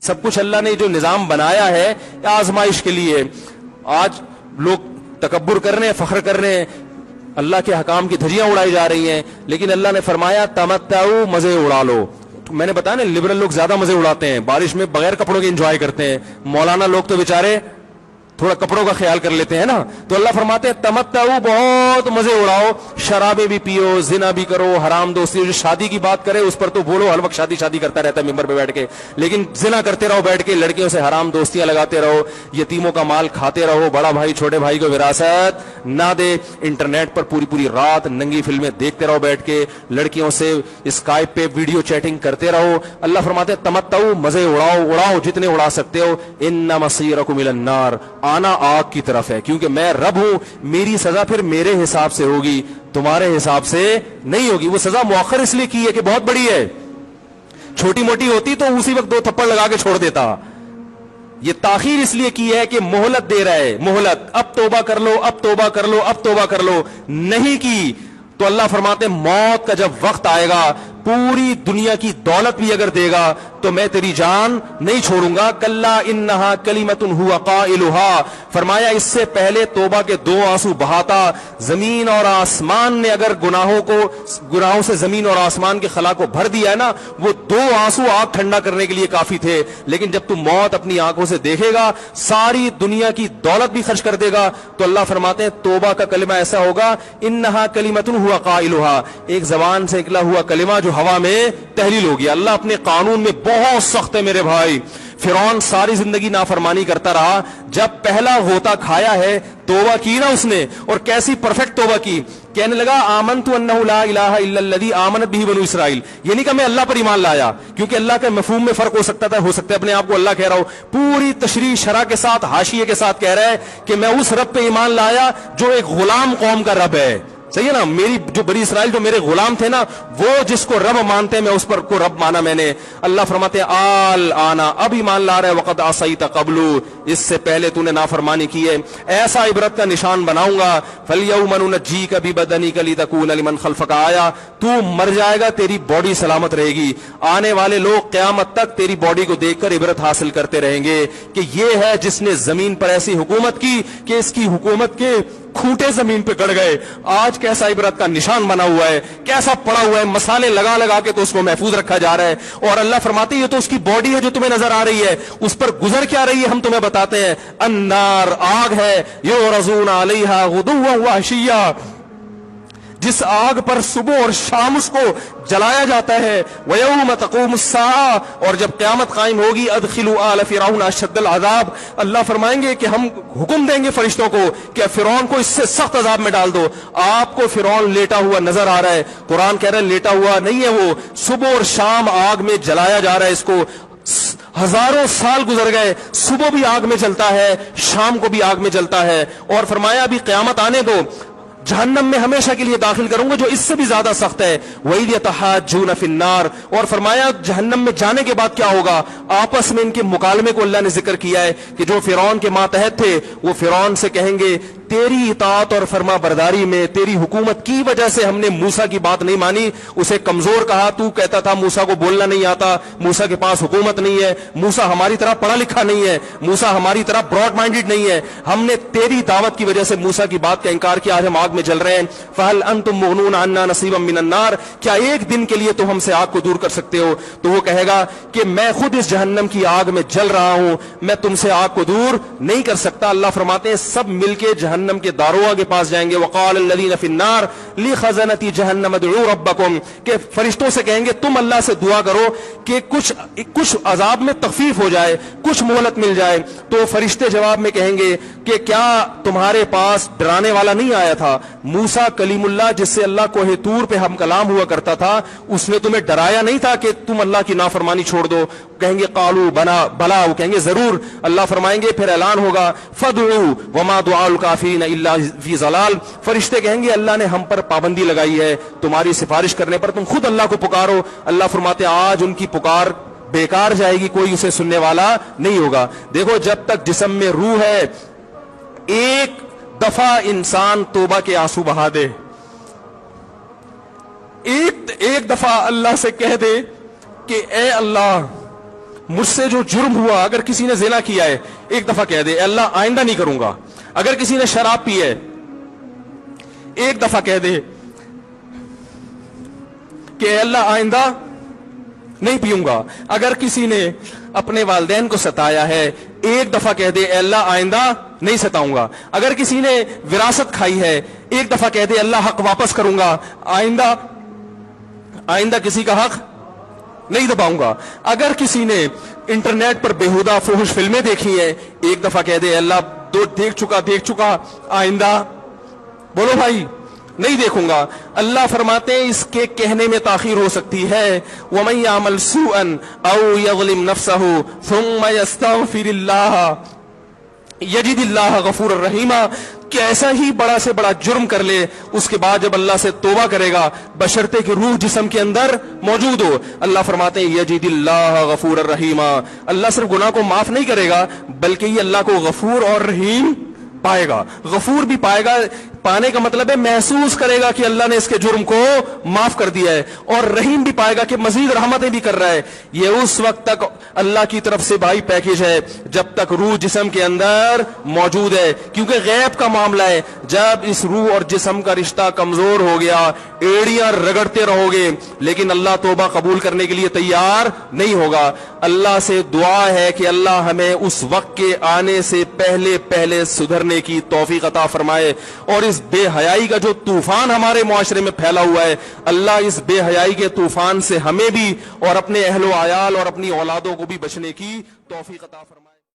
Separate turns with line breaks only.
सब कुछ अल्लाह ने जो निजाम बनाया है आजमाइश के लिए। आज लोग तकब्बुर कर रहे हैं, फख्र कर रहे हैं, अल्लाह के हकाम की धज्जियां उड़ाई जा रही हैं, लेकिन अल्लाह ने फरमाया तमत्ताऊ, मजे उड़ा लो। तो मैंने बताया ना, लिबरल लोग ज्यादा मजे उड़ाते हैं, बारिश में बगैर कपड़ों के एंजॉय करते हैं। मौलाना लोग तो बेचारे थोड़ा कपड़ों का ख्याल कर लेते हैं ना। तो अल्लाह फरमाते हैं तमत्ताऊ, बहुत मजे उड़ाओ, शराबे भी पियो, जिना भी करो, हराम दोस्ती। जो शादी की बात करे उस पर तो बोलो, हर वक्त शादी शादी करता रहता है मिंबर पे बैठ के, लेकिन जिना करते रहो बैठ के, लड़कियों से हराम दोस्तियां लगाते रहो, यतीमों का माल खाते रहो, बड़ा भाई छोटे भाई को विरासत ना दे, इंटरनेट पर पूरी पूरी रात नंगी फिल्में देखते रहो बैठ के, लड़कियों से स्काइप पे वीडियो चैटिंग करते रहो। अल्लाह फरमाते हैं तमत्ताऊ, मजे उड़ाओ, उड़ाओ जितने उड़ा सकते हो। इन्ना मसीरकुम इलन नार, आना आग की तरफ है, क्योंकि मैं रब हूं, मेरी सजा फिर मेरे हिसाब से होगी, तुम्हारे हिसाब से नहीं होगी। वो सजा मुअख्खर इसलिए की है कि बहुत बड़ी है, छोटी मोटी होती तो उसी वक्त दो थप्पड़ लगा के छोड़ देता। ये ताखीर इसलिए की है कि मोहलत दे रहा है, मोहलत, अब तौबा कर लो, अब तौबा कर लो, अब तौबा कर लो। नहीं की तो अल्लाह फरमाते मौत का जब वक्त आएगा, पूरी दुनिया की दौलत भी अगर देगा तो मैं तेरी जान नहीं छोड़ूंगा। कल्ला इन्नहा कलिमतुन हुवा काइलुहा, फरमाया इससे पहले तौबा के दो आंसू बहाता। जमीन और आसमान ने अगर गुनाहों से जमीन और आसमान के खला को भर दिया है ना, वो दो आंसू आग ठंडा करने के लिए काफी थे। लेकिन जब तू मौत अपनी आंखों से देखेगा, सारी दुनिया की दौलत भी खर्च कर देगा, तो अल्लाह फरमाते हैं तौबा का कलिमा ऐसा होगा, इन्नहा कलिमतुन हुवा काइलुहा, एक जबान से निकला हुआ कलिमा जो हवा में तहलील हो गया। अल्लाह अपने कानून में बहुत सख्त है मेरे भाई। फिरौन सारी जिंदगी नाफरमानी करता रहा, जब पहला गोता खाया है तौबा की ना उसने, और कैसी परफेक्ट तौबा की। कहने लगा आमनतु अन्नहु ला इलाहा इल्लल्लज़ी आमनत बिही बनु इसराइल, ये नहीं कहा मैं अल्लाह पर ईमान लाया, क्योंकि अल्लाह के मफहूम में फर्क हो सकता था, हो सकता है अपने आप को अल्लाह कह रहा हो। पूरी तशरीह शरह के साथ, हाशिये के साथ कह रहा है कि मैं उस रब पे ईमान लाया जो एक गुलाम कौम का रब है। सही है ना, मेरी जो बनी इसराइल जो मेरे गुलाम थे ना, वो जिसको रब मानते हैं मैं उस पर को रब माना मैंने। अल्लाह फरमाते हैं आल आना, अब ईमान ला रहा है, वक़द आसईता क़ब्लु, इससे पहले तूने नाफरमानी की है, ऐसा इबरत का निशान बनाऊंगा। फलयौम नुनज्जीका बिबदनिका लितकून लिमन खल्फका आया, तू मर जाएगा तेरी बॉडी सलामत रहेगी, आने वाले लोग क़यामत तक तेरी बॉडी को देखकर इबरत हासिल करते रहेंगे कि ये है जिसने जमीन पर ऐसी हुकूमत की कि इसकी हुकूमत के खूंटे जमीन पे गड़ गए। आज कैसा इबरत का निशान बना हुआ है, कैसा पड़ा हुआ है, मसाले लगा लगा के तो उसको महफूज रखा जा रहा है। और अल्लाह फरमाते ये तो उसकी बॉडी है जो तुम्हें नजर आ रही है, उस पर गुजर क्या रही है हम तुम्हें बताते हैं। अन्नार, आग है, युरज़ूना अलैहा गुदुव्वन व अशिय्या, जिस आग पर सुबह और शाम उसको जलाया जाता है। वयौम तक़ूमुस्साआ, और जब क़यामत कायम होगी, अदखिलू आल फ़िरऔन अशद्दल अज़ाब, अल्लाह फरमाएंगे कि हम हुक्म देंगे फरिश्तों को कि फ़िरौन को इससे सख्त अजाब में डाल दो। आपको फ़िरौन लेटा हुआ नजर आ रहा है, कुरान कह रहा है लेटा हुआ नहीं है वो, सुबह और शाम आग में जलाया जा रहा है इसको। हजारों साल गुजर गए, सुबह भी आग में जलता है, शाम को भी आग में जलता है। और फरमाया अभी क़यामत आने दो, जहन्नम में हमेशा के लिए दाखिल करूंगा जो इससे भी ज्यादा सख्त है। वही यतहाज्जून फिन्नार, और फरमाया जहन्नम में जाने के बाद क्या होगा। आपस में इनके मुकालमे को अल्लाह ने जिक्र किया है कि जो फिरौन के मातहत थे वो फिरौन से कहेंगे तेरी इताअत और फरमा बरदारी में, तेरी हुकूमत की वजह से हमने मूसा की बात नहीं मानी, उसे कमजोर कहा। तू कहता था मूसा को बोलना नहीं आता, मूसा के पास हुकूमत नहीं है, मूसा हमारी तरह पढ़ा लिखा नहीं है, मूसा हमारी तरह ब्रॉड माइंडेड नहीं है, हमने तेरी दावत की वजह से मूसा की बात का इनकार किया, आज हम आग में जल रहे हैं। फहल अंतुम मुगनून अन्ना नसीबम मिनन नार, क्या एक दिन के लिए तो हमसे आग को दूर कर सकते हो। तो वो कहेगा कि मैं खुद इस जहन्नम की आग में जल रहा हूं, मैं तुमसे आग को दूर नहीं कर सकता। अल्लाह फरमाते हैं सब मिलके जहन्नम के दारोगा के पास जाएंगे। वक़ाल अल्लज़ीना फ़िन्नार लिख़ज़नती जहन्नम उदऊ रब्बकुम, के फरिश्तों से कहेंगे तुम अल्लाह से दुआ करो कि कुछ अजाब में तखफीफ हो जाए, कुछ मोहलत मिल जाए। तो फरिश्ते जवाब में कहेंगे कि क्या तुम्हारे पास डराने वाला नहीं आया था, मूसा कलीमुल्लाह जिससे अल्लाह कोहे तूर पे हम कलाम हुआ करता था, उसने तुम्हें डराया नहीं था कि तुम अल्लाह की नाफरमानी छोड़ दो। कहेंगे कालू बना भला, वो कहेंगे जरूर। अल्लाह फरमाएंगे फिर ऐलान होगा फदउ वमा दुआउल काफिरीन इल्ला फी ज़लाल, फरिश्ते कहेंगे अल्लाह ने हम पर पाबंदी लगाई है, तुम्हारी सिफारिश करने पर तुम खुद अल्लाह को पुकारो। अल्लाह फरमाते आज उनकी पुकार बेकार जाएगी, कोई उसे सुनने वाला नहीं होगा। देखो जब तक जिस्म में रूह है, एक दफा इंसान तौबा के आंसू बहा दे, एक दफा अल्लाह से कह दे कि ए अल्लाह مجھ سے جو جرم ہوا, اگر کسی نے زنا کیا ہے ایک دفعہ کہہ دے اے اللہ آئندہ نہیں کروں گا. اگر کسی نے شراب پی ہے ایک دفعہ کہہ دے کہ اے اللہ آئندہ نہیں پیوں گا. اگر کسی نے اپنے والدین کو ستایا ہے ایک دفعہ کہہ دے اے اللہ آئندہ نہیں ستاؤں گا. اگر کسی نے وراثت کھائی ہے ایک دفعہ کہہ دے اللہ حق واپس کروں گا, آئندہ کسی کا حق نہیں دباؤں گا. اگر کسی نے انٹرنیٹ پر بیہودہ فحش فلمیں دیکھی ہیں ایک دفعہ کہہ دے اللہ دیکھ چکا آئندہ بولو بھائی نہیں دیکھوں گا. اللہ فرماتے ہیں اس کے کہنے میں تاخیر ہو سکتی ہے. وَمَن يَعْمَلْ سُوءًا أَوْ يَظْلِمْ نَفْسَهُ ثُمَّ يَسْتَغْفِرِ اللَّهَ يَجِدِ اللَّهَ غَفُورًا رَحِيمًا, کہ ایسا ہی بڑا سے بڑا جرم کر لے, اس کے بعد جب اللہ سے توبہ کرے گا بشرطے کہ روح جسم کے اندر موجود ہو, اللہ فرماتے ہیں یجد اللہ غفور الرحیما, اللہ صرف گناہ کو معاف نہیں کرے گا بلکہ یہ اللہ کو غفور اور رحیم پائے گا. غفور بھی پائے گا, پانے کا مطلب ہے محسوس کرے گا کہ اللہ نے اس کے جرم کو معاف کر دیا ہے, اور رحیم بھی پائے گا کہ مزید رحمتیں بھی کر رہا ہے. یہ اس وقت تک اللہ کی طرف سے بھائی پیکیج ہے جب تک روح جسم کے اندر موجود ہے, کیونکہ غیب کا معاملہ ہے. جب اس روح اور جسم کا رشتہ کمزور ہو گیا ایڑیاں رگڑتے رہو گے لیکن اللہ توبہ قبول کرنے کے لیے تیار نہیں ہوگا. اللہ سے دعا ہے کہ اللہ ہمیں اس وقت کے آنے سے پہلے سدھرنے کی توفیق عطا فرمائے, اور اس بے حیائی کا جو طوفان ہمارے معاشرے میں پھیلا ہوا ہے اللہ اس بے حیائی کے طوفان سے ہمیں بھی اور اپنے اہل و عیال اور اپنی اولادوں کو بھی بچنے کی توفیق عطا فرمائے.